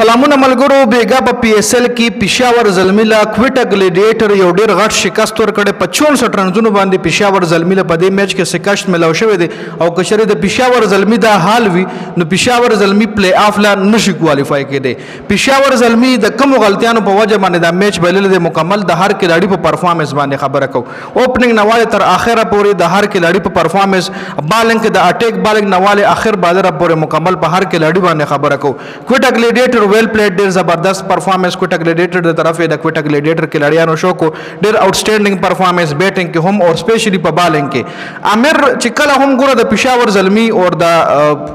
سلامونه ملګرو بیګا په پی اس ال کې پېښور زلمی له کوټه ګلیډیټر یو ډیر غټ شکست ورکړي په 64 رنزونو باندې پېښور زلمی له په دې میچ کې شکست ملو شوی دی او کشره د پېښور زلمی دا حال وی نو پېښور زلمی پلی آف لا نشي کوالیفای کېده پېښور زلمی د کوم غلطیانو په وجه باندې دا میچ بلل دی مکمل د هر کلاړي په پرفارمنس باندې خبره کو اوپننګ نواله تر اخره پورې د هر کلاړي په پرفارمنس بالنګ د اٹیک بالنګ نواله اخر بازار پورې مکمل په هر کلاړي باندې خبره کو کوټه ګلیډیټر ویل پلیډ ډیر زبردست پرفارمنس کوټه ګلیډیټر د طرفه د کوټه ګلیډیټر کلاړیانو شو کو ډیر آوټسټینډینګ پرفارمنس بیټینګ کې هم او سپیشلی په بالنګ کې امیر چې کله هم ګوره د پېښور زلمی او د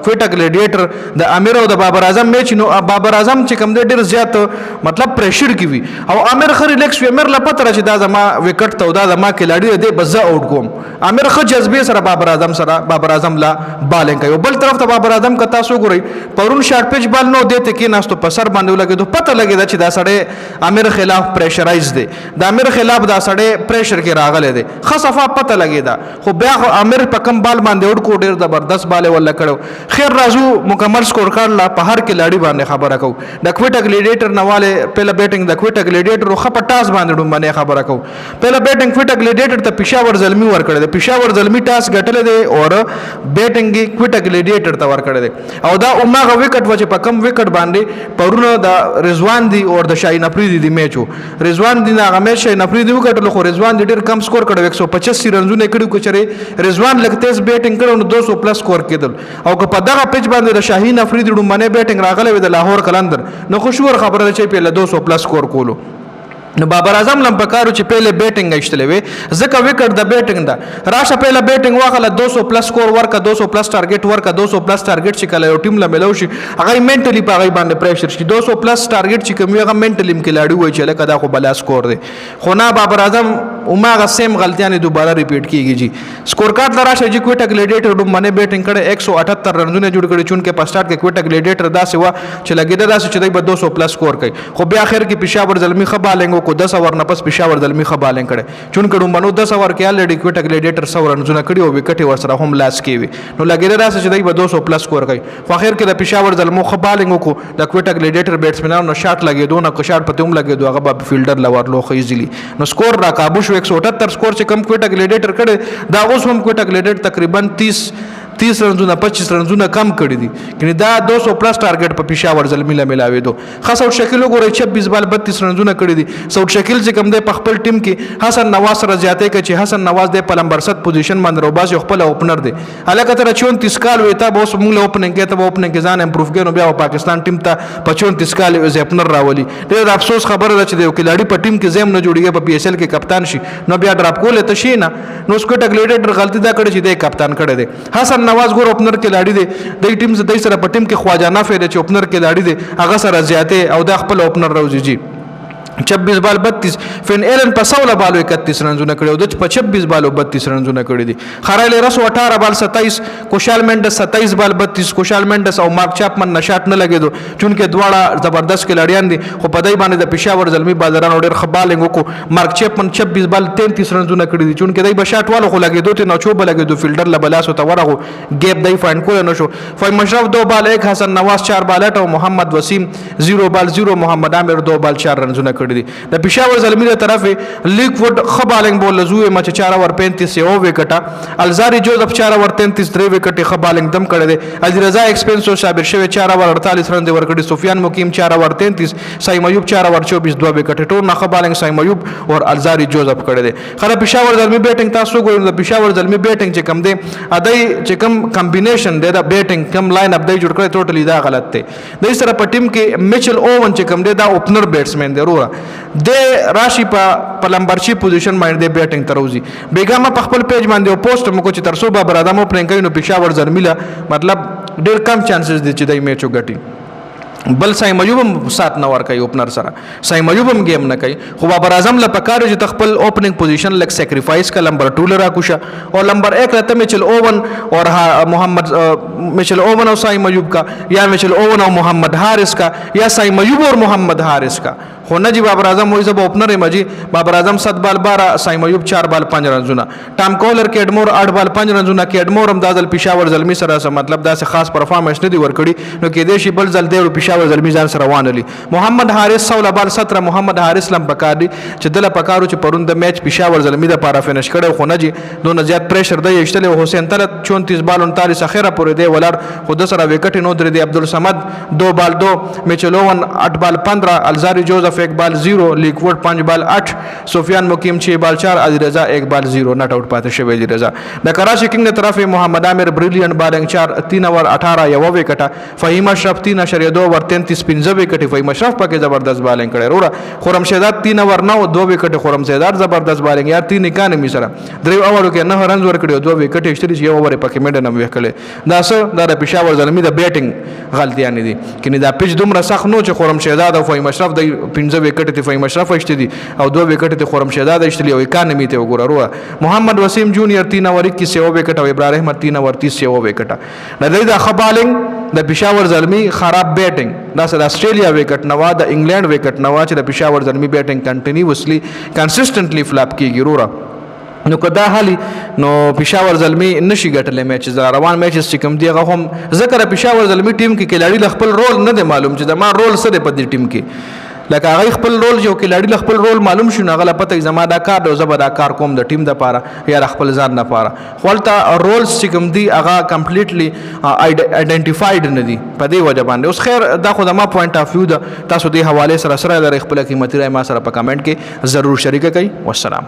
کوټه ګلیډیټر د امیر او د بابر اعظم میچ نو بابر اعظم چې کوم ډیر زیات مطلب پریشر کی وی او امیر خو ریلیکس وی امیر لپاره چې دا زما وکټ ته دا زما کلاړی دی بس زه آوټ کوم امیر خو جذبه سره بابر اعظم لا بالنګ کوي بل طرف ته بابر اعظم کتا سو ګوري پرون شارټ پیچ بال نو دیته کې ناستو په سر باندې لګیدو پته لګیدا چې دا سړی امیر خلاف پریشرایز دی د امیر خلاف دا سړی پریشر کې راغلی دی خصفه پته لګیدا خو بیا امیر په کم بال باندې وډ کو ډیر زبردست بال ولا کړو خیر راځو مکمل سکور کار لا په هر کې لاړی باندې خبره کو د کوټه ګلیډیټر نواله پهله بیټینګ د کوټه ګلیډیټر خو په ټاس باندې ډوم باندې خبره کو پهله بیټینګ کوټه ګلیډیټر ته پېښور زلمی ور کړی دی پېښور زلمی ټاس ګټل دی او بیټینګ کوټه ګلیډیټر ته ور کړی دی او دا عمره وکټ و چې په کم وکټ باندې پرونه د رضوان دی او د شاهین افریدي دی میچو رضوان دی هغه میچ شاهین افریدي وکټل خو رضوان دی ډیر کم سکور کړو 185 رنونه کړو کچره رضوان لګ تیز بیټینګ کړو نو 200 پلس سکور کېدل او که په دغه پیچ باندې د شاهین افریدي ډومنه بیټینګ راغله د لاهور کلندر نو خوشور خبره چې په 200 پلس سکور کولو نو بابر اعظم لم پکارو چې پهله بیټینګ ایشتلې وي ځکه وکټ د بیټینګ دا راشه پهله بیټینګ واخله 200 پلس سکور ورکا 200 پلس ټارګټ ورکا 200 پلس ټارګټ چې کله یو ټیم لا ملو شي هغه منټلی په هغه باندې پریشر شي 200 پلس ټارګټ چې کوم هغه منټلی مکلاړي وای چې لکه دا خو بلا سکور دی خو نه بابر اعظم عمره سیم غلطیاں دوباره ریپیټ کیږي جی سکور کارت راشه چې کوټه ګلیډیټر دوم باندې بیټینګ کړي 178 رنونه جوړ کړي چون کې په سٹارټ کې کوټه ګلیډیټر داسې وا چې لګیدا داسې چې دوی به 200 پلس سکور کوي خو بیا اخر کې پېښور زلمی خبالنګو کو 10 اور نه پس پېښور زلمی خبالنګ کړي چون کډو منو 10 اور کې الډی کوټه ګلیډیټر 100 رنونه کړي او وکټي ور سره هم لاس کوي نو لګیدا داسې چې دوی به 200 پلس سکور کوي خو اخر کې د پېښور زلمو خبالنګو کو د کوټه ګلیډیټر بیټسمنانو شاټ لګیدو نه کو شاټ پته هم لګیدو هغه به فیلډر لور لو خو ایزیلی نو سکور را قابو شو 178 سکور چې کم کوټه ګلیډیټر کړي دا اوس هم کوټه ګلیډیټر تقریبا 30 رنزونه 25 رنزونه کم کړي دي کله دا 200 پلس ټارګټ په پېښور زلمی له ملاوي دو خاص او شکل وګورئ 26 بال 32 رنزونه کړي دي ساوث شکل چې کم دی په خپل ټیم کې حسن نواز سره زیاتې کې چې حسن نواز د نمبر 7 پوزیشن باندې روباس خپل اوپنر دی الکه تر 34 کال وي تا به اوس موږ اوپننګ کې ته اوپننګ کې ځان امپروف کړو بیا پاکستان ټیم ته په 34 کال یې اوپنر راولي ډېر افسوس خبره ده چې د کلاړي په ټیم کې زم نه جوړیږي په پی اس ال کې کپتان شي نو بیا ډراپ کول ته شي نه نو سکوټ ګلیډیټر غلطي دا کړی چې د کپتان کړی دی حسن نواز ګور اوپنر کې لاړی دی د ټیم سره په ټیم کې خواجه نافع دی چې اوپنر کې لاړی دی هغه سره زیاتې او د خپل اوپنر روزي جی 26 بال 32 فین ایلن په 16 بالو 31 رنونه کړو د 26 بالو 32 رنونه کړی دي خرایل رسو 18 بال 27 کوشال منډس 27 بال 32 کوشال منډس او مارک چاپمن نشاط نه لګیدو چونکه دواړه زبردست کلاړیان دي خو په دای باندې د پېښور زلمی بازارانو ډېر خبالنګ وکړو مارک چاپمن 26 بال 33 رنونه کړی دي چونکه دای بشاټ والو خو لګیدو ته نو چوب لګیدو فیلډر لبلاسو ته ورغو ګیپ دای فایند کول نه شو فای مشرف 2 بال 1 حسن نواز 4 بال 8 او محمد وسیم 0 بال 0 محمد عامر 2 بال 4 رنونه کړی دي د پېښور زلمی له طرفه لیک وډ خبالنګ بول لزوې مچ 4 اور 35 او وکټه الزاری جوزف 4 اور 33 3 وکټه خبالنګ دم کړی دی علی رضا ایکسپنسو صابر شوی 4 اور 48 رن دی ورکړي سفیان مقیم 4 اور 33 سایم ایوب 4 اور 24 2 وکټه ټول نه خبالنګ سایم ایوب اور الزاری جوزف کړی دی خره پېښور زلمی بیټینګ تاسو ګورئ د پېښور زلمی بیټینګ چې کم دی ادای چې کم کمبینیشن دی دا بیټینګ کم لاین اپ دی جوړ کړی ټوټلی دا غلط دی د سره په ټیم کې میچل اوون چې کم دی دا اوپنر بیټسمن دی وروره د راشي په لمبرچی پوزیشن باندې بیټینګ تروزی بیګامه په خپل پیج باندې او پوسټ مکو چې ترسو بابر اعظم پرنګ کوي نو پېښور زلمی مطلب ډیر کم چانسز دي چې دای میچ وګټي بل سایم ایوب هم سات نه ور کوي اوپنر سره سایم ایوب هم گیم نه کوي خو بابر اعظم ل پکاره چې خپل اوپننګ پوزیشن لک سیکریفایس کا نمبر 2 لرا کوشا او نمبر 1 رته میچل اوون اور محمد میچل اوون او سایم ایوب کا یا میچل اوون او محمد حارث کا یا سایم ایوب اور محمد حارث کا خو نجیب بابر اعظم وایي زه به اوپنر یم جي بابر اعظم 7 بال 12 سایم ایوب 4 بال 5 رنزونه ټام کولر کیډمور 8 بال 5 رنزونه کیډمور هم دا ځل پېښور زلمي سره مطلب داسې خاص پرفارمنس نه دی ورکړي نو کېدای شي بل ځل دی پېښور زلمي ځان سره وانلي محمد حارث 16 بال 17 محمد حارث لم پکار دی چې دله پکارو چې پرون د میچ پېښور زلمي د پاره فینش کړي خو نجی دونه زیات پریشر دی یشتل حسین طلعت 34 بال 39 اخره پورې دی ولر خود سره وکټ نو درې دی عبدالصمد 2 بال 2 میچلوون 8 بال 15 الزاری جوزف 1 بال 0 لیکوډ 5 بال 8 سفیان مقیم 6 بال 4 علی رضا 1 بال 0 ناٹ آؤٹ پاتې شوی دی رضا د کراچي کینګ نه طرف محمد عامر بریلیانٹ بالنګ 4 3 اور 18 یو وکټه فهیم اشرف 3.2 اور 33 15 وکټه فهیم اشرف پکې زبردست بالنګ کړي وروړه خرم شهزاد 3 اور 9 2 وکټه خرم شهزاد زبردست بالنګ یار 3 اکانوي سره درې اوورو کې 9 رنز ور کړي 2 وکټه اشتري یو اور پکې میډن هم وکړي دا څه د پېښور زلمي د بیټینګ غلطیاں دي کینه دا پیچ دومره سخت نو چې خرم شهزاد او فهیم اشرف د 15 وکټه ته فهیم اشرف اشتي دي او 2 وکټه ته خرم شهزاد اشتي او اکانوي ته وګوره محمد وسیم جونیئر 3 اور 21 یو وکټه او ابراهیم احمد 3 اور 30 یو وکټه د دې د خبالنګ د پېښور زلمي خراب بیټینګ دا سره استرالیا وکټ نوا د انګلند وکټ نوا چې د پېښور زلمي بیټینګ کنټینیوسلی کنسسټنټلی فلاپ کیږي وروړه نو که دا حالي نو پېښور زلمي نشي ګټلی میچز روان میچز چې کوم دی هغه هم ځکه د پېښور زلمي ټیم کې کلاړي له خپل رول نه دی معلوم چې زما رول څه دی په دې ټیم کې لکه هغه خپل رول یو کلاړي له خپل رول معلوم شو نه هغه پته زما دا کار دی زه به دا کار کوم د ټیم دپاره یا خپل ځان دپاره خو هلته رولز چې کوم دي هغه کمپلیټلی آیډنټیفاید نه دي په دې وجه باندې اوس خیر دا خو زما پوینټ اف ویو ده تاسو دې حوالې سره لرئ خپله قیمتي رای ما سره په کمنټ کې ضرور شریکه کړئ والسلام